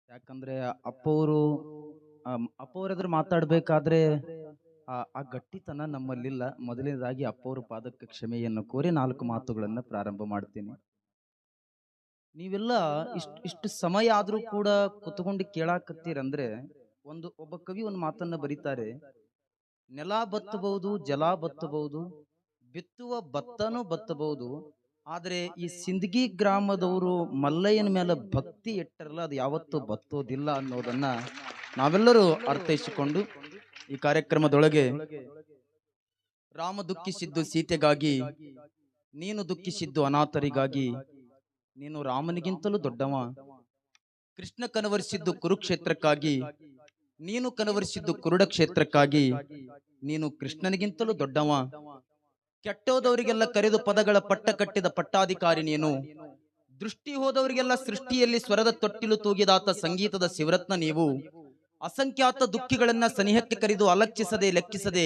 ಯಾಕಂದ್ರೆ ಅಪ್ಪವರು ಅಪ್ಪವ್ರ ಮಾತಾಡ್ಬೇಕಾದ್ರೆ ಆ ಗಟ್ಟಿತನ ನಮ್ಮಲ್ಲಿಲ್ಲ. ಮೊದಲನೇದಾಗಿ ಅಪ್ಪವ್ರ ಪಾದಕ್ಕೆ ಕ್ಷಮೆಯನ್ನು ಕೋರಿ 4 ಮಾತುಗಳನ್ನ ಪ್ರಾರಂಭ ಮಾಡ್ತೀನಿ. ನೀವೆಲ್ಲ ಇಷ್ಟು ಸಮಯ ಆದ್ರೂ ಕೂಡ ಕುತ್ಕೊಂಡು ಕೇಳಾಕತ್ತೀರಂದ್ರೆ ಒಬ್ಬ ಕವಿ ಒಂದು ಮಾತನ್ನ ಬರೀತಾರೆ. ನೆಲ ಬತ್ತಬಹುದು, ಜಲ ಬತ್ತಬಹುದು, ಬಿತ್ತುವ ಭತ್ತನೂ ಬತ್ತಬಹುದು, ಆದ್ರೆ ಈ ಸಿಂದಗಿ ಗ್ರಾಮದವರು ಮಲ್ಲಯ್ಯನ ಮೇಲೆ ಭಕ್ತಿ ಇಟ್ಟರಲ್ಲ ಅದು ಯಾವತ್ತೂ ಬತ್ತೋದಿಲ್ಲ ಅನ್ನೋದನ್ನ ನಾವೆಲ್ಲರೂ ಅರ್ಥೈಸಿಕೊಂಡು ಈ ಕಾರ್ಯಕ್ರಮದೊಳಗೆ ರಾಮ ದುಃಖಿಸಿದ್ದು ಸೀತೆಗಾಗಿ, ನೀನು ದುಃಖಿಸಿದ್ದು ಅನಾಥರಿಗಾಗಿ, ನೀನು ರಾಮನಿಗಿಂತಲೂ ದೊಡ್ಡವ, ಕೃಷ್ಣ ಕನವರಿಸಿದ್ದು ಕುರುಕ್ಷೇತ್ರಕ್ಕಾಗಿ, ನೀನು ಕನವರಿಸಿದ್ದು ಕುರುಡ ಕ್ಷೇತ್ರಕ್ಕಾಗಿ, ನೀನು ಕೃಷ್ಣನಿಗಿಂತಲೂ ದೊಡ್ಡವ, ಕೆಟ್ಟೋದವರಿಗೆಲ್ಲ ಕರೆದು ಪದಗಳ ಪಟ್ಟ ಕಟ್ಟಿದ ಪಟ್ಟಾಧಿಕಾರಿ ನೀನು, ದೃಷ್ಟಿ ಹೋದವರಿಗೆಲ್ಲ ಸೃಷ್ಟಿಯಲ್ಲಿ ಸ್ವರದ ತೊಟ್ಟಿಲು ತೂಗಿದಾತ ಸಂಗೀತದ ಶಿವರತ್ನ ನೀವು, ಅಸಂಖ್ಯಾತ ದುಃಖಿಗಳನ್ನ ಸನಿಹಕ್ಕೆ ಕರೆದು ಅಲಕ್ಷಿಸದೆ ಲೆಕ್ಕಿಸದೆ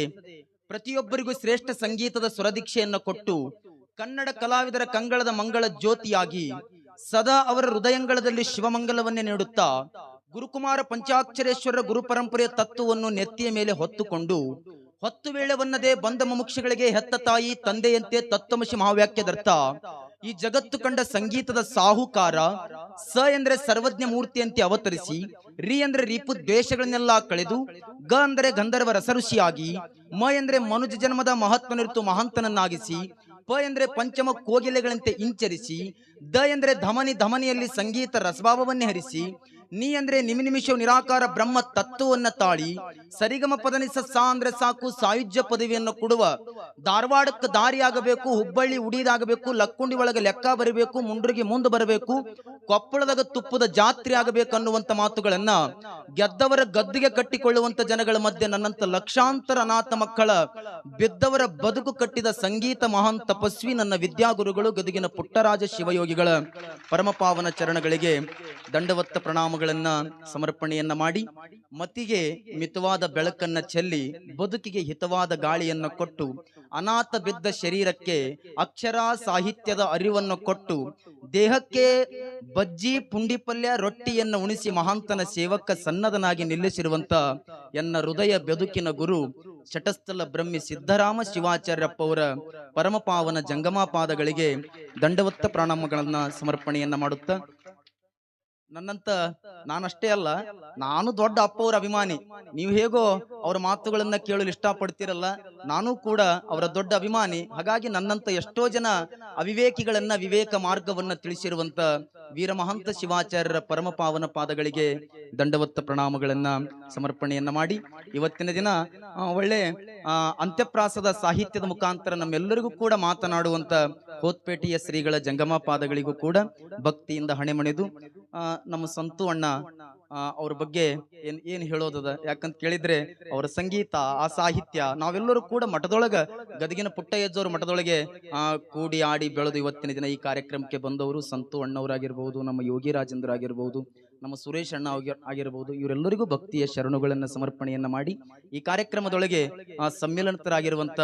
ಪ್ರತಿಯೊಬ್ಬರಿಗೂ ಶ್ರೇಷ್ಠ ಸಂಗೀತದ ಸ್ವರದೀಕ್ಷೆಯನ್ನು ಕೊಟ್ಟು ಕನ್ನಡ ಕಲಾವಿದರ ಕಂಗಳದ ಮಂಗಳ ಜ್ಯೋತಿಯಾಗಿ ಸದಾ ಅವರ ಹೃದಯಂಗಳದಲ್ಲಿ ಶಿವಮಂಗಲವನ್ನೇ ನೀಡುತ್ತಾ ಗುರುಕುಮಾರ ಪಂಚಾಕ್ಷರೇಶ್ವರರ ಗುರು ಪರಂಪರೆಯ ತತ್ವವನ್ನು ನೆತ್ತಿಯ ಮೇಲೆ ಹೊತ್ತುಕೊಂಡು ಹೊತ್ತು ವೇಳೆವನ್ನದೇ ಬಂದ ಮುಮುಕ್ಷಗಳಿಗೆ ಹೆತ್ತ ತಾಯಿ ತಂದೆಯಂತೆ ತತ್ವಮಸಿ ಮಹಾವ್ಯಾಖ್ಯದರ್ಥ ಈ ಜಗತ್ತು ಕಂಡ ಸಂಗೀತದ ಸಾಹುಕಾರ, ಸ ಎಂದ್ರೆ ಸರ್ವಜ್ಞ ಮೂರ್ತಿಯಂತೆ ಅವತರಿಸಿ, ರಿ ಅಂದ್ರೆ ರೀಪು ದ್ವೇಷಗಳನ್ನೆಲ್ಲ ಕಳೆದು, ಗ ಅಂದರೆ ಗಂಧರ್ವ ರಸಋಷಿಯಾಗಿ, ಮ ಎಂದ್ರೆ ಮನುಜ ಜನ್ಮದ ಮಹತ್ವನಿರ್ತು ಮಹಾಂತನನ್ನಾಗಿಸಿ, ಪ ಎಂದ್ರೆ ಪಂಚಮ ಕೋಗಿಲೆಗಳಂತೆ ಇಂಚರಿಸಿ, ದ ಎಂದ್ರೆ ಧಮನಿಯಲ್ಲಿ ಸಂಗೀತ ರಸಭಾವವನ್ನೇ ಹರಿಸಿ, ನೀ ಅಂದ್ರೆ ನಿಮಿಷವು ನಿರಾಕಾರ ಬ್ರಹ್ಮ ತತ್ವವನ್ನ ತಾಳಿ, ಸರಿಗಮ ಪದನಿಸ ಸಾ ಅಂದ್ರೆ ಸಾಕು ಸಾಯುಜ್ಯ ಪದವಿಯನ್ನು ಕೊಡುವ, ಧಾರವಾಡಕ್ಕೆ ದಾರಿಯಾಗಬೇಕು, ಹುಬ್ಬಳ್ಳಿ ಉಡಿದಾಗಬೇಕು, ಲಕ್ಕುಂಡಿ ಒಳಗೆ ಲೆಕ್ಕ ಬರಬೇಕು, ಮುಂಡ್ರಿಗೆ ಮುಂದೆ ಬರಬೇಕು, ಕೊಪ್ಪಳದಾಗ ತುಪ್ಪದ ಜಾತ್ರೆ ಆಗಬೇಕು ಅನ್ನುವಂತ ಮಾತುಗಳನ್ನ ಗೆದ್ದವರ ಗದ್ದಿಗೆ ಕಟ್ಟಿಕೊಳ್ಳುವಂತ ಜನಗಳ ಮಧ್ಯೆ ನನ್ನಂತ ಲಕ್ಷಾಂತರ ಅನಾಥ ಮಕ್ಕಳ ಬಿದ್ದವರ ಬದುಕು ಕಟ್ಟಿದ ಸಂಗೀತ ಮಹಾನ್ ತಪಸ್ವಿ ನನ್ನ ವಿದ್ಯಾಗುರುಗಳು ಗದಗಿನ ಪುಟ್ಟರಾಜ ಶಿವಯೋಗಿಗಳ ಪರಮಪಾವನ ಚರಣಗಳಿಗೆ ದಂಡವತ್ತ ಪ್ರಣಾಮಗಳನ್ನ ಸಮರ್ಪಣೆಯನ್ನ ಮಾಡಿ, ಮತಿಗೆ ಮಿತವಾದ ಬೆಳಕನ್ನ ಚೆಲ್ಲಿ ಬದುಕಿಗೆ ಹಿತವಾದ ಗಾಳಿಯನ್ನ ಕೊಟ್ಟು ಅನಾಥ ಬಿದ್ದ ಶರೀರಕ್ಕೆ ಅಕ್ಷರ ಸಾಹಿತ್ಯದ ಅರಿವನ್ನು ಕೊಟ್ಟು ದೇಹಕ್ಕೆ ಬಜ್ಜಿ ಪುಂಡಿಪಲ್ಯ ರೊಟ್ಟಿಯನ್ನು ಉಣಿಸಿ ಮಹಾಂತನ ಸೇವಕ ಸನ್ನದನಾಗಿ ನಿಲ್ಲಿಸಿರುವಂತ ಎನ್ನ ಹೃದಯ ಬೆದುಕಿನ ಗುರು ಶಟಸ್ಥಲ ಬ್ರಹ್ಮಿ ಸಿದ್ದರಾಮ ಶಿವಾಚಾರ್ಯಪ್ಪ ಅವರ ಪರಮಪಾವನ ಜಂಗಮಾಪಾದಗಳಿಗೆ ದಂಡವತ್ತ ಪ್ರಣಾಮಗಳನ್ನ ಸಮರ್ಪಣೆಯನ್ನ ಮಾಡುತ್ತಾ, ನನ್ನಂತ ನಾನಷ್ಟೇ ಅಲ್ಲ, ನಾನು ದೊಡ್ಡ ಅಪ್ಪವ್ರ ಅಭಿಮಾನಿ. ನೀವು ಹೇಗೋ ಅವರ ಮಾತುಗಳನ್ನ ಕೇಳಲು ಇಷ್ಟಪಡ್ತೀರಲ್ಲ, ನಾನು ಕೂಡ ಅವರ ದೊಡ್ಡ ಅಭಿಮಾನಿ. ಹಾಗಾಗಿ ನನ್ನಂತ ಎಷ್ಟೋ ಜನ ಅವಿವೇಕಿಗಳನ್ನ ವಿವೇಕ ಮಾರ್ಗವನ್ನ ತಿಳಿಸಿರುವಂತ ವೀರಮಹಂತ ಶಿವಾಚಾರ್ಯರ ಪರಮಪಾವನ ಪಾದಗಳಿಗೆ ದಂಡವತ್ತ ಪ್ರಣಾಮಗಳನ್ನ ಸಮರ್ಪಣೆಯನ್ನ ಮಾಡಿ, ಇವತ್ತಿನ ದಿನ ಒಳ್ಳೆ ಅಂತ್ಯಪ್ರಾಸದ ಸಾಹಿತ್ಯದ ಮುಖಾಂತರ ನಮ್ಮೆಲ್ಲರಿಗೂ ಕೂಡ ಮಾತನಾಡುವಂತ ಹೋತ್ಪೇಟೆಯ ಶ್ರೀಗಳ ಜಂಗಮ ಪಾದಗಳಿಗೂ ಕೂಡ ಭಕ್ತಿಯಿಂದ ಹಣೆಮಣಿದು ನಮ್ಮ ಸಂತು ಅಣ್ಣ ಅವ್ರ ಬಗ್ಗೆ ಏನ್ ಹೇಳೋದದ, ಯಾಕಂತ ಕೇಳಿದ್ರೆ ಅವರ ಸಂಗೀತ, ಆ ಸಾಹಿತ್ಯ ನಾವೆಲ್ಲರೂ ಕೂಡ ಮಠದೊಳಗ ಗದಗಿನ ಪುಟ್ಟಯ್ಯಜ್ಜವ್ರ ಮಠದೊಳಗೆ ಕೂಡಿ ಆಡಿ ಬೆಳೆದು ಇವತ್ತಿನ ದಿನ ಈ ಕಾರ್ಯಕ್ರಮಕ್ಕೆ ಬಂದವರು ಸಂತು ಅಣ್ಣವರಾಗಿರ್ಬಹುದು, ನಮ್ಮ ಯೋಗಿ ರಾಜೇಂದ್ರ ಆಗಿರ್ಬಹುದು, ನಮ್ಮ ಸುರೇಶ್ ಅಣ್ಣ ಆಗಿರಬಹುದು, ಇವರೆಲ್ಲರಿಗೂ ಭಕ್ತಿಯ ಶರಣುಗಳನ್ನ ಸಮರ್ಪಣೆಯನ್ನ ಮಾಡಿ ಈ ಕಾರ್ಯಕ್ರಮದೊಳಗೆ ಸಮ್ಮಿಲನತರಾಗಿರುವಂತ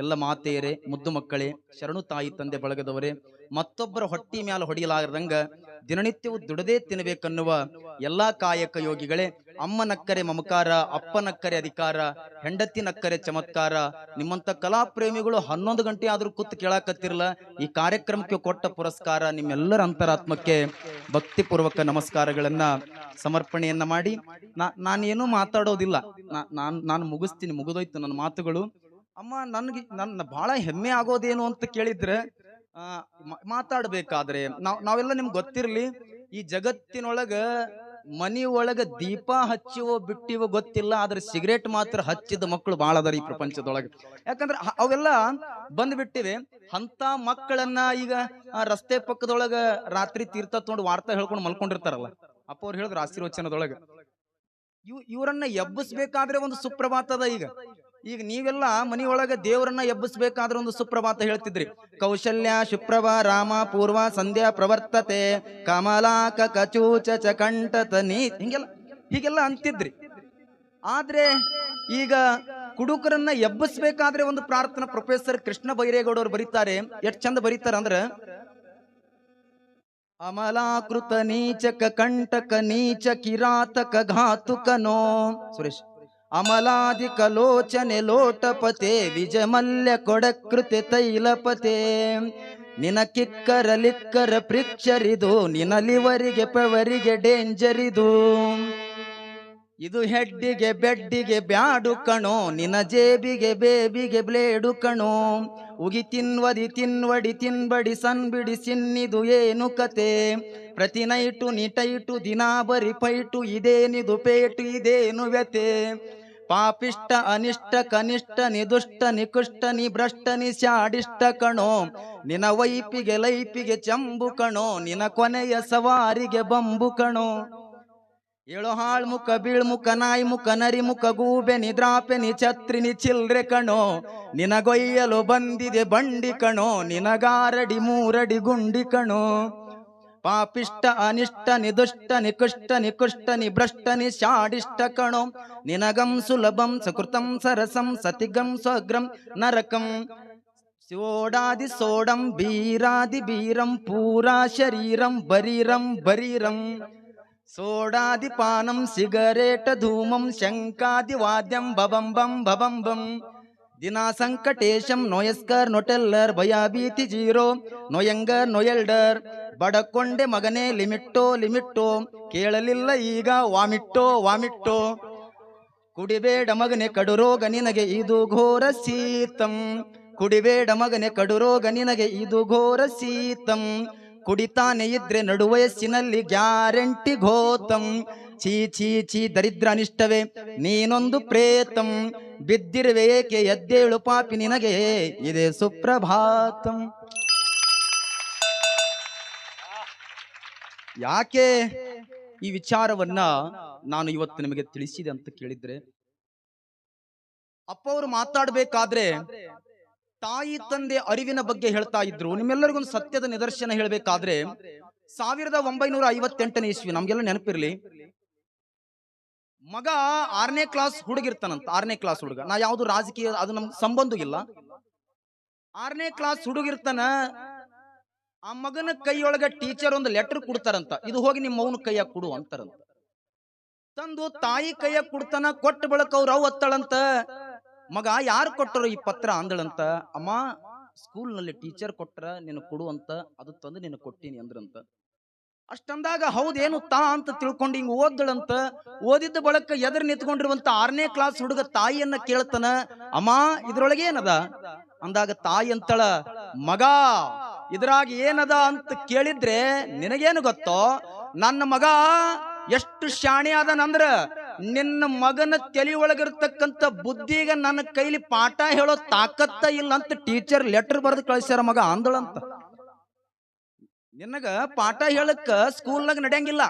ಎಲ್ಲ ಮಾತೆಯರೇ, ಮುದ್ದು ಮಕ್ಕಳೇ, ಶರಣು ತಾಯಿ ತಂದೆ ಬಳಗದವರೇ, ಮತ್ತೊಬ್ಬರ ಹೊಟ್ಟಿ ಮ್ಯಾಲ ಹೊಡೆಯಲಾರದಂಗ ದಿನನಿತ್ಯವೂ ದುಡದೇ ತಿನ್ನಬೇಕನ್ನುವ ಎಲ್ಲಾ ಕಾಯಕ ಯೋಗಿಗಳೇ, ಅಮ್ಮ ನಕ್ಕರೆ ಮಮಕಾರ, ಅಪ್ಪ ನಕ್ಕರೆ ಅಧಿಕಾರ, ಹೆಂಡತಿ ನಕ್ಕರೆ ಚಮತ್ಕಾರ, ನಿಮ್ಮಂತ ಕಲಾ ಪ್ರೇಮಿಗಳು 11 ಗಂಟೆ ಆದ್ರೂ ಕೂತು ಕೇಳಾಕತ್ತಿರಲ್ಲ, ಈ ಕಾರ್ಯಕ್ರಮಕ್ಕೆ ಕೊಟ್ಟ ಪುರಸ್ಕಾರ ನಿಮ್ಮೆಲ್ಲರ ಅಂತರಾತ್ಮಕ್ಕೆ ಭಕ್ತಿಪೂರ್ವಕ ನಮಸ್ಕಾರಗಳನ್ನ ಸಮರ್ಪಣೆಯನ್ನ ಮಾಡಿ, ನಾನೇನು ಮಾತಾಡೋದಿಲ್ಲ, ನಾನು ಮುಗಿಸ್ತೀನಿ, ಮುಗಿದೋಯ್ತು ನನ್ನ ಮಾತುಗಳು. ಅಮ್ಮ ನನ್ನ ಬಹಳ ಹೆಮ್ಮೆ ಆಗೋದೇನು ಅಂತ ಕೇಳಿದ್ರೆ, ಮಾತಾಡ್ಬೇಕಾದ್ರೆ ನಾವೆಲ್ಲ ನಿಮ್ಗೆ ಗೊತ್ತಿರ್ಲಿ, ಈ ಜಗತ್ತಿನೊಳಗ ಮನಿ ಒಳಗ ದೀಪ ಹಚ್ಚುವ ಬಿಟ್ಟಿವ ಗೊತ್ತಿಲ್ಲ, ಆದ್ರೆ ಸಿಗರೇಟ್ ಮಾತ್ರ ಹಚ್ಚಿದ ಮಕ್ಕಳು ಬಹಳ ಅದಾರ ಈ ಪ್ರಪಂಚದೊಳಗೆ. ಯಾಕಂದ್ರೆ ಅವೆಲ್ಲ ಬಂದ್ಬಿಟ್ಟಿವೆ. ಅಂತ ಮಕ್ಕಳನ್ನ ಈಗ ರಸ್ತೆ ಪಕ್ಕದೊಳಗ ರಾತ್ರಿ ತೀರ್ಥ ತಗೊಂಡು ವಾರ್ತಾ ಹೇಳ್ಕೊಂಡು ಮಲ್ಕೊಂಡಿರ್ತಾರಲ್ಲ, ಅಪ್ಪ ಅವ್ರು ಹೇಳಿದ್ರು ಆಶೀರ್ವಚನದೊಳಗ, ಇವರನ್ನ ಎಬ್ಬಿಸ್ಬೇಕಾದ್ರೆ ಒಂದು ಸುಪ್ರಭಾತದ. ಈಗ ನೀವೆಲ್ಲ ಮನಿಯೊಳಗ ದೇವರನ್ನ ಎಬ್ಬಿಸ್ಬೇಕಾದ್ರೆ ಒಂದು ಸುಪ್ರಭಾತ ಹೇಳ್ತಿದ್ರಿ. ಕೌಶಲ್ಯ ಶುಪ್ರಭ ರಾಮ ಪೂರ್ವ ಸಂಧ್ಯಾ ಪ್ರವರ್ತತೆ ಕಮಲಾಕ ಕಚೂಚ ಚಕಂಠತ ನೀ ಹೀಗೆಲ್ಲ ಅಂತಿದ್ರಿ. ಆದ್ರೆ ಈಗ ಕುಡುಕರನ್ನ ಎಬ್ಬಿಸ್ಬೇಕಾದ್ರೆ ಒಂದು ಪ್ರಾರ್ಥನಾ ಪ್ರೊಫೆಸರ್ ಕೃಷ್ಣ ಬೈರೇಗೌಡ ಅವ್ರು ಬರೀತಾರೆ. ಎಷ್ಟು ಚಂದ ಬರೀತಾರ ಅಂದ್ರ, ಅಮಲಾಕೃತ ನೀಚಕ ಕಂಟಕ ನೀಚ ಕಿರಾತಕ ಘಾತುಕನೋ ಸುರೇಶ್ ಅಮಲಾಧಿಕ ಲೋಚನೆ ಲೋಟಪತೆ ವಿಜಮಲ್ಯ ಕೊಡಕೃತೆ ತೈಲಪತೆ ನಿನ ಕಿಕ್ಕರ ಲಿಕ್ಕರ ಪ್ರಿಕ್ಷರಿದು ನಿನ ಲಿವರಿಗೆ ಪವರಿಗೆ ಡೇಂಜರ್ ಇದು ಹೆಡ್ಡಿಗೆ ಬೆಡ್ಡಿಗೆ ಬ್ಯಾಡು ಕಣೋ ನಿನ ಜೇಬಿಗೆ ಬೇಬಿಗೆ ಬ್ಲೇಡು ಕಣೋ ಉಗಿ ತಿನ್ವದಿ ತಿನ್ವಡಿ ತಿನ್ಬಡಿ ಸನ್ಬಿಡಿ ಸಿನ್ನಿದು ಏನು ಕತೆ ಪ್ರತಿ ನೈಟು ನಿಟೈಟು ದಿನಾ ಬರಿ ಪೈಟು ಇದೇನಿದು ಪೇಟು ಇದೇನು ವ್ಯತೆ ಪಾಪಿಷ್ಟ ಅನಿಷ್ಟ ಕನಿಷ್ಠ ನಿದುಷ್ಟ ನಿಕುಷ್ಟ ನಿ ಭ್ರಷ್ಟ ನಿ ಶಾಡಿಷ್ಟ ಕಣೋ ನಿನ ವೈಪಿಗೆ ಲೈಪಿಗೆ ಚಂಬು ಕಣೋ ನಿನ ಕೊನೆಯ ಸವಾರಿಗೆ ಬಂಬು ಕಣೋ ಏಳು ಹಾಳ್ಮುಖ ಬೀಳ್ಮುಖ ನಾಯಿ ಮುಖ ನರಿ ಮುಖ ಗೂಬೆ ನಿದ್ರಾಪೆ ನಿ ಛತ್ರಿ ನಿ ಚಿಲ್ರೆ ಕಣೋ ನಿನಗೊಯ್ಯಲು ಬಂದಿದೆ ಬಂಡಿ ಕಣೋ ನಿನಗಾರಡಿ ಮೂರಡಿ ಗುಂಡಿ ಕಣೋ ಪಾಪಿಷ್ಟ ಅನಿಷ್ಟ ನಿದುಷ್ಟ ನಿಕುಷ್ಟ ನಿಕುಷ್ಟ ನಿ ಭ್ರಷ್ಟ ನಿ ಶಾಡಿಷ್ಟ ಕಣೋ ನಿನಗಂ ಸುಲಭಂ ಸಕೃತಂ ಸರಸಂ ಸತಿಗಂ ಸ್ವಗ್ರಂ ನರಕಂ ಸೋಡಾದಿ ಸೋಡಂ ಬೀರಾದಿ ಬೀರಂ ಪೂರಾ ಶರೀರಂ ಬರೀರಂ ಬರೀರಂ ಸೋಡಾದಿ ಪಾನಂ ಸಿಗರೇಟ ಧೂಮಂ ಶಂಕಾದಿ ವಾದ್ಯಂ ಬಬಂಬಂ ಬಬಂಬಂ ದಿನಾ ಸಂಕಟೇಶಂ ನೋಯಸ್ಕರ್ ನೊಟೆಲ್ಲರ್ ಭಯಭೀತಿ ಜೀರೋ ನೋಯಂಗರ್ ನೋಯಲ್ಡರ್ ಬಡಕೊಂಡೆ ಮಗನೇ ಲಿಮಿಟ್ಟೋ ಲಿಮಿಟ್ಟೋ ಕೇಳಲಿಲ್ಲ ಈಗ ವಾಮಿಟ್ಟೋ ವಾಮಿಟ್ಟೋ ಕುಡಿಬೇಡ ಮಗನೆ ಕಡುರೋಗ ನಿನಗೆ ಇದು ಘೋರ ಶೀತಂ ಕುಡಿಬೇಡ ಮಗನೆ ಕಡುರೋಗ ನಿನಗೆ ಇದು ಘೋರ ಶೀತಂ ಕುಡಿತಾನೆ ಇದ್ರೆ ನಡುವಯಸ್ಸಿನಲ್ಲಿ ಗ್ಯಾರಂಟಿ ಘೋತಂ ಛೀ ಛೀ ಛೀ ದರಿದ್ರ ಅನಿಷ್ಟವೇ ನೀನೊಂದು ಪ್ರೇತಂ ಬಿದ್ದಿರುವೆ ಏಕೆ ಎದ್ದೇಳು ಪಾಪಿ ನಿನಗೆ ಇದೆ ಸುಪ್ರಭಾತಂ. ಯಾಕೆ ಈ ವಿಚಾರವನ್ನ ನಾನು ಇವತ್ತು ನಿಮಗೆ ತಿಳಿಸಿದೆ ಅಂತ ಕೇಳಿದ್ರೆ, ಅಪ್ಪ ಅವರು ಮಾತಾಡಬೇಕಾದ್ರೆ ತಾಯಿ ತಂದೆ ಅರಿವಿನ ಬಗ್ಗೆ ಹೇಳ್ತಾ ಇದ್ರು. ನಿಮ್ಮೆಲ್ಲರಿಗೂ ಒಂದು ಸತ್ಯದ ನಿದರ್ಶನ ಹೇಳಬೇಕಾದ್ರೆ 1958ನೇ ಇಸ್ವಿ, ನಮ್ಗೆಲ್ಲ ನೆನಪಿರ್ಲಿ, ಮಗ 6ನೇ ಕ್ಲಾಸ್ ಹುಡುಗಿರ್ತಾನಂತ. 6ನೇ ಕ್ಲಾಸ್ ಹುಡುಗ, ನಾ ಯಾವ್ದು ರಾಜಕೀಯ ಅದು ನಮ್ಗೆ ಸಂಬಂಧ ಇಲ್ಲ. 6ನೇ ಕ್ಲಾಸ್ ಹುಡುಗಿರ್ತಾನ. ಆ ಮಗನ ಕೈಯೊಳಗ ಟೀಚರ್ ಒಂದು ಲೆಟರ್ ಕೊಡ್ತಾರಂತ, ಇದು ಹೋಗಿ ನಿಮ್ಮ ಮೌನ ಕೈಯಾಗ ಕೊಡು ಅಂತಾರಂತ. ತಂದು ತಾಯಿ ಕೈಯಾಗ ಕೊಡ್ತಾನ. ಕೊಟ್ಟ ಬಳಕ ಅವ್ರು ಅವ್ ಹತ್ತಳಂತ. ಮಗ ಯಾರು ಕೊಟ್ಟರು ಈ ಪತ್ರ ಅಂದಳಂತ. ಅಮ್ಮ ಸ್ಕೂಲ್ ನಲ್ಲಿ ಟೀಚರ್ ಕೊಟ್ರ ನಿನ್ನ ಕೊಡು ಅಂತ, ಅದು ತಂದು ನಿನ್ನ ಕೊಟ್ಟಿನಿ ಅಂದ್ರಂತ. ಅಷ್ಟಂದಾಗ ಹೌದೇನು ತಾ ಅಂತ ತಿಳ್ಕೊಂಡು ಹಿಂಗ ಓದ್ದಳಂತ. ಓದಿದ್ದ ಬಳಕ ಎದುರು ನಿಂತ್ಕೊಂಡಿರುವಂತ 6ನೇ ಕ್ಲಾಸ್ ಹುಡುಗ ತಾಯಿಯನ್ನ ಕೇಳ್ತಾನ, ಅಮ್ಮ ಇದ್ರೊಳಗೆ ಏನದ ಅಂದಾಗ ತಾಯಿ ಅಂತಳ, ಮಗ ಇದ್ರಾಗ ಏನದ ಅಂತ ಕೇಳಿದ್ರೆ ನಿನಗೇನು ಗೊತ್ತೋ, ನನ್ನ ಮಗ ಎಷ್ಟು ಶಾಣೆ ಅದನಂದ್ರ ನಿನ್ನ ಮಗನ ತಲೆ ಒಳಗಿರ್ತಕ್ಕಂಥ ಬುದ್ಧಿಗ ನನ್ನ ಕೈಲಿ ಪಾಠ ಹೇಳೋ ತಾಕತ್ತ ಇಲ್ಲ ಅಂತ ಟೀಚರ್ ಲೆಟರ್ ಬರೆದು ಕಳಿಸ್ಯಾರ ಮಗ ಅಂದಳಂತ. ನಿನಗ ಪಾಠ ಹೇಳಕ್ಕ ಸ್ಕೂಲ್ನಾಗ ನಡೆಯಂಗಿಲ್ಲ,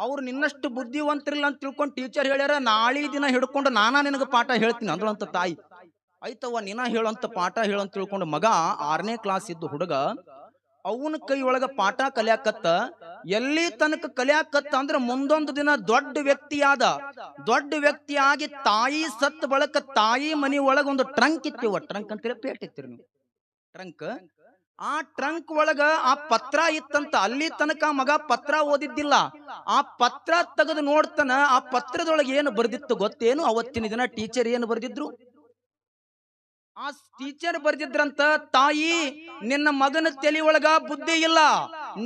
ಅವ್ರು ನಿನ್ನಷ್ಟು ಬುದ್ಧಿವಂತರಿಲ್ಲ ಅಂತ ತಿಳ್ಕೊಂಡು ಟೀಚರ್ ಹೇಳ್ಯಾರ, ನಾಳೆ ದಿನ ಹಿಡ್ಕೊಂಡು ನಾನಾ ನಿನಗ ಪಾಠ ಹೇಳ್ತೀನಿ ಅಂದಳಂತ ತಾಯಿ. ಆಯ್ತವ್ವ ನೀನ ಹೇಳಂತ ಪಾಠ ಹೇಳಂತ ತಿಳ್ಕೊಂಡು ಮಗ 6ನೇ ಕ್ಲಾಸ್ ಇದ್ದು ಹುಡುಗ ಅವನ ಕೈ ಒಳಗ ಪಾಠ ಕಲಿಯಾಕತ್ತ. ಎಲ್ಲಿ ತನಕ ಕಲಿಯಾಕತ್ತ ಅಂದ್ರೆ ಮುಂದೊಂದು ದಿನ ದೊಡ್ಡ ವ್ಯಕ್ತಿಯಾಗಿ ತಾಯಿ ಸತ್ ಬಳಕ ತಾಯಿ ಮನಿ ಒಳಗ ಒಂದು ಟ್ರಂಕ್ ಇತ್ತಿವ. ಟ್ರಂಕ್ ಅಂತೇಳಿ ಪೇಟ್ ಇತ್ತಿರಿ ನೀವು. ಟ್ರಂಕ್, ಆ ಟ್ರಂಕ್ ಒಳಗ ಆ ಪತ್ರ ಇತ್ತಂತ. ಅಲ್ಲಿ ತನಕ ಮಗ ಪತ್ರ ಓದಿದ್ದಿಲ್ಲ. ಆ ಪತ್ರ ತೆಗೆದು ನೋಡ್ತಾನ. ಆ ಪತ್ರದೊಳಗೆ ಏನು ಬರ್ದಿತ್ತು ಗೊತ್ತೇನು? ಅವತ್ತಿನ ದಿನ ಟೀಚರ್ ಏನು ಬರ್ದಿದ್ರು? ಆ ಟೀಚರ್ ಬರ್ದಿದ್ರಂತ, ತಾಯಿ ನಿನ್ನ ಮಗನ ತಲೆ ಒಳಗ ಬುದ್ಧಿ ಇಲ್ಲ,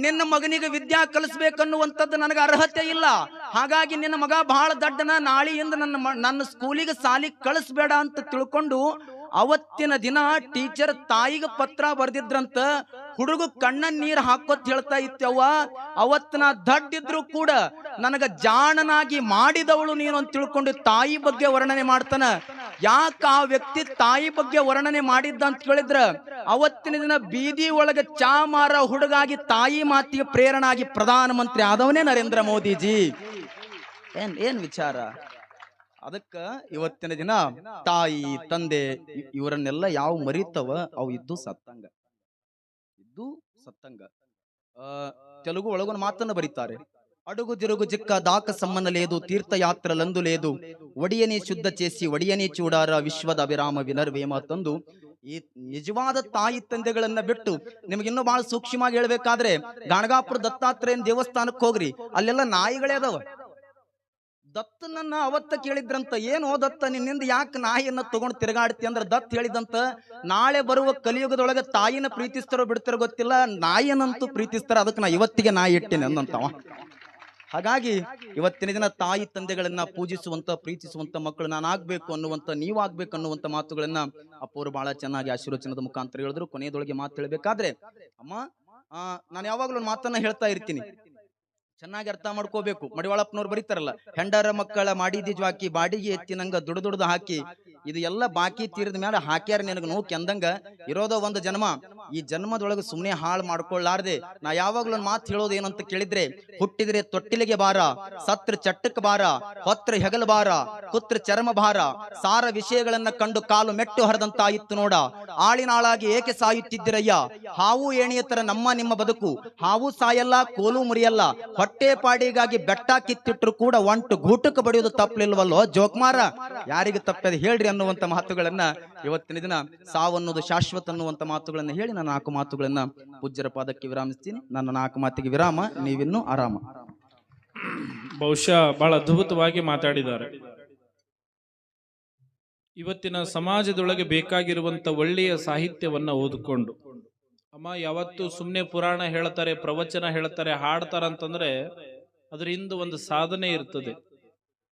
ನಿನ್ನ ಮಗನಿಗೆ ವಿದ್ಯಾ ಕಲಿಸ್ಬೇಕನ್ನುವಂಥದ್ದು ನನಗೆ ಅರ್ಹತೆ ಇಲ್ಲ, ಹಾಗಾಗಿ ನಿನ್ನ ಮಗ ಬಹಳ ದಡ್ಡನ, ನಾಳೆಯಿಂದ ನನ್ನ ಸ್ಕೂಲಿಗೆ ಸಾಲಿ ಕಳಿಸ್ಬೇಡ ಅಂತ ತಿಳ್ಕೊಂಡು ಅವತ್ತಿನ ದಿನ ಟೀಚರ್ ತಾಯಿಗೆ ಪತ್ರ ಬರ್ದಿದ್ರಂತ. ಹುಡುಗ ಕಣ್ಣ ನೀರ್ ಹಾಕೋತ್ ಹೇಳ್ತಾ ಇತ್ತವ್ವ, ಅವತ್ತಿನ ದಡ್ಡಿದ್ರು ಕೂಡ ನನಗ ಜಾಣನಾಗಿ ಮಾಡಿದವಳು ನೀನು ಅಂತ ತಿಳ್ಕೊಂಡು ತಾಯಿ ಬಗ್ಗೆ ವರ್ಣನೆ ಮಾಡ್ತಾನ. ಯಾಕ ಆ ವ್ಯಕ್ತಿ ತಾಯಿ ಬಗ್ಗೆ ವರ್ಣನೆ ಮಾಡಿದ್ದ ಅಂತ ಕೇಳಿದ್ರ, ಅವತ್ತಿನ ದಿನ ಬೀದಿ ಒಳಗೆ ಚಾ ಮಾರ ಹುಡುಗಾಗಿ ತಾಯಿ ಮಾತಿಗೆ ಪ್ರೇರಣಾಗಿ ಪ್ರಧಾನ ಮಂತ್ರಿ ಆದವನೇ ನರೇಂದ್ರ ಮೋದಿಜಿ. ಏನ್ ವಿಚಾರ? ಅದಕ್ಕ ಇವತ್ತಿನ ದಿನ ತಾಯಿ ತಂದೆ ಇವರನ್ನೆಲ್ಲ ಯಾವ ಮರಿತವ ಅವು ಇದ್ದು ಸತ್ತಂಗ. ತೆಲುಗು ಒಳಗೊಂದು ಮಾತನ್ನ ಬರೀತಾರೆ, అడుగు తిరుగు జిక్క దాక సమ్మన లేదు తీర్థయాత్రలందు లేదు ఒడియని శుద్ధ చేసి ఒడియని చూడార విశ్వದ ಅಭಿರಾಮ ವಿನರ್ವೇಮ ತಂದು ಈ ನಿಜವಾದ ತಾಯಿ ತಂದೆಗಳನ್ನ ಬಿಟ್ಟು ನಿಮ್ಗೆ ಇನ್ನೂ ಬಹಳ ಸೂಕ್ಷ್ಮವಾಗಿ ಹೇಳ್ಬೇಕಾದ್ರೆ ಗಾಣಗಾಪುರ ದತ್ತಾತ್ರೇಯನ ದೇವಸ್ಥಾನಕ್ಕೆ ಹೋಗ್ರಿ, ಅಲ್ಲೆಲ್ಲ ನಾಯಿಗಳೇ ಅದಾವ. ದತ್ತನನ್ನ ಅವತ್ತ ಕೇಳಿದ್ರಂತ, ಏನೋ ದತ್ತ ನಿನ್ನಿಂದ ಯಾಕೆ ನಾಯಿಯನ್ನ ತಗೊಂಡು ತಿರುಗಾಡ್ತಿ ಅಂದ್ರೆ ದತ್ ಹೇಳಿದಂತ, ನಾಳೆ ಬರುವ ಕಲಿಯುಗದೊಳಗೆ ತಾಯಿನ ಪ್ರೀತಿಸ್ತಾರೋ ಬಿಡ್ತಾರೋ ಗೊತ್ತಿಲ್ಲ, ನಾಯಿಯನ್ನಂತೂ ಪ್ರೀತಿಸ್ತಾರ, ಅದಕ್ಕೆ ನಾ ಇವತ್ತಿಗೆ ನಾಯಿ ಇಟ್ಟೇನೆ ಅಂದಂತವ. ಹಾಗಾಗಿ ಇವತ್ತಿನ ದಿನ ತಾಯಿ ತಂದೆಗಳನ್ನ ಪೂಜಿಸುವಂತ ಪ್ರೀತಿಸುವಂತ ಮಕ್ಕಳು ನಾನಾಗ್ಬೇಕು ಅನ್ನುವಂತ, ನೀವಾಗ್ಬೇಕು ಅನ್ನುವಂತ ಮಾತುಗಳನ್ನ ಅಪ್ಪವರು ಬಹಳ ಚೆನ್ನಾಗಿ ಆಶೀರ್ವಚನದ ಮುಖಾಂತರ ಹೇಳಿದ್ರು. ಕೊನೆಯದೊಳಗೆ ಮಾತು ಹೇಳಬೇಕಾದ್ರೆ, ಅಮ್ಮ ನಾನು ಯಾವಾಗ್ಲೂ ಒಂದು ಮಾತನ್ನ ಹೇಳ್ತಾ ಇರ್ತೀನಿ, ಚೆನ್ನಾಗಿ ಅರ್ಥ ಮಾಡ್ಕೋಬೇಕು. ಮಡಿವಾಳಪ್ಪನವ್ರು ಬರೀತಾರಲ್ಲ, ಹೆಂಡರ ಮಕ್ಕಳ ಮಾಡಿದಿ ಜ್ವಾಕಿ ಬಾಡಿಗೆ ಎತ್ತಿನಂಗ ದುಡ್ದು ಹಾಕಿ, ಇದು ಎಲ್ಲ ಬಾಕಿ ತೀರಿದ ಮೇಲೆ ಹಾಕ್ಯಾರ ನಿನಗೆ ನೋವು ಕೆಂದಂಗ, ಇರೋದ ಒಂದು ಜನ್ಮ, ಈ ಜನ್ಮದೊಳಗೆ ಸುಮ್ಮನೆ ಹಾಳು ಮಾಡ್ಕೊಳ್ಳಾರ್ದೆ ನಾ ಯಾವಾಗ್ಲೂ ಒಂದು ಮಾತು ಹೇಳೋದು ಏನಂತ ಕೇಳಿದ್ರೆ, ಹುಟ್ಟಿದ್ರೆ ತೊಟ್ಟಿಲಿಗೆ ಬಾರ, ಸತ್ರ ಚಟ್ಟಕ್ಕೆ ಬಾರ, ಹೊತ್ರ ಹೆಗಲ ಬಾರ, ಕುತ್ರ ಚರ್ಮ ಭಾರ, ಸಾರ ವಿಷಯಗಳನ್ನ ಕಂಡು ಕಾಲು ಮೆಟ್ಟು ಹರಿದಂತಾಯಿತ್ತು ನೋಡ, ಆಳಿನಾಳಾಗಿ ಏಕೆ ಸಾಯುತ್ತಿದ್ದಿರಯ್ಯ, ಹಾವು ಏಣಿಯ ತರ ನಮ್ಮ ನಿಮ್ಮ ಬದುಕು, ಹಾವು ಸಾಯಲ್ಲ ಕೋಲು ಮುರಿಯಲ್ಲ, ಹೊಟ್ಟೆ ಪಾಡಿಗಾಗಿ ಬೆಟ್ಟ ಕಿತ್ತಿಟ್ರು ಕೂಡ ಒಂಟು ಗೂಟಕ್ಕೆ ಬಡಿಯೋದು ತಪ್ಪಲಿಲ್ವಲ್ಲೋ ಜೋಕ್ಮಾರ, ಯಾರಿಗೆ ತಪ್ಪದ ಹೇಳ್ರಿ ಅನ್ನುವಂತ ಮಾತುಗಳನ್ನ ಇವತ್ತಿನ ದಿನ, ಸಾವನ್ನೋದು ಶಾಶ್ವತ ಅನ್ನುವಂತ ಮಾತುಗಳನ್ನ ಹೇಳಿ ನನ್ನ 4 ಮಾತುಗಳನ್ನ ಪೂಜ್ಯರ ಪಾದಕ್ಕೆ ವಿರಾಮಿಸ್ತೀನಿ. ನನ್ನ 4 ಮಾತಿಗೆ ವಿರಾಮ, ನೀವಿನ್ನೂ ಆರಾಮ. ಬಹುಶಃ ಬಹಳ ಅದ್ಭುತವಾಗಿ ಮಾತಾಡಿದ್ದಾರೆ. ಇವತ್ತಿನ ಸಮಾಜದೊಳಗೆ ಬೇಕಾಗಿರುವಂತ ಒಳ್ಳೆಯ ಸಾಹಿತ್ಯವನ್ನ ಓದಿಕೊಂಡು, ಅಮ್ಮ ಯಾವತ್ತು ಸುಮ್ಮನೆ ಪುರಾಣ ಹೇಳ್ತಾರೆ, ಪ್ರವಚನ ಹೇಳ್ತಾರೆ, ಹಾಡ್ತಾರಂತಂದ್ರೆ ಅದ್ರ ಹಿಂದೆ ಒಂದು ಸಾಧನೆ ಇರ್ತದೆ.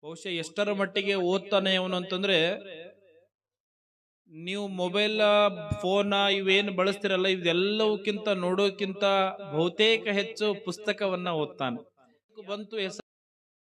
ಬಹುಶಃ ಎಷ್ಟರ ಮಟ್ಟಿಗೆ ಓದ್ತಾನೆ ಅವನು ಅಂತಂದ್ರೆ, ನೀವು ಮೊಬೈಲ್ ಫೋನ್ ಇವೇನು ಬಳಸ್ತಿರಲ್ಲ, ಇದೆಲ್ಲವಕ್ಕಿಂತ ನೋಡೋಕ್ಕಿಂತ ಬಹುತೇಕ ಹೆಚ್ಚು ಪುಸ್ತಕವನ್ನ ಓದ್ತಾನೆ. ಬಂತು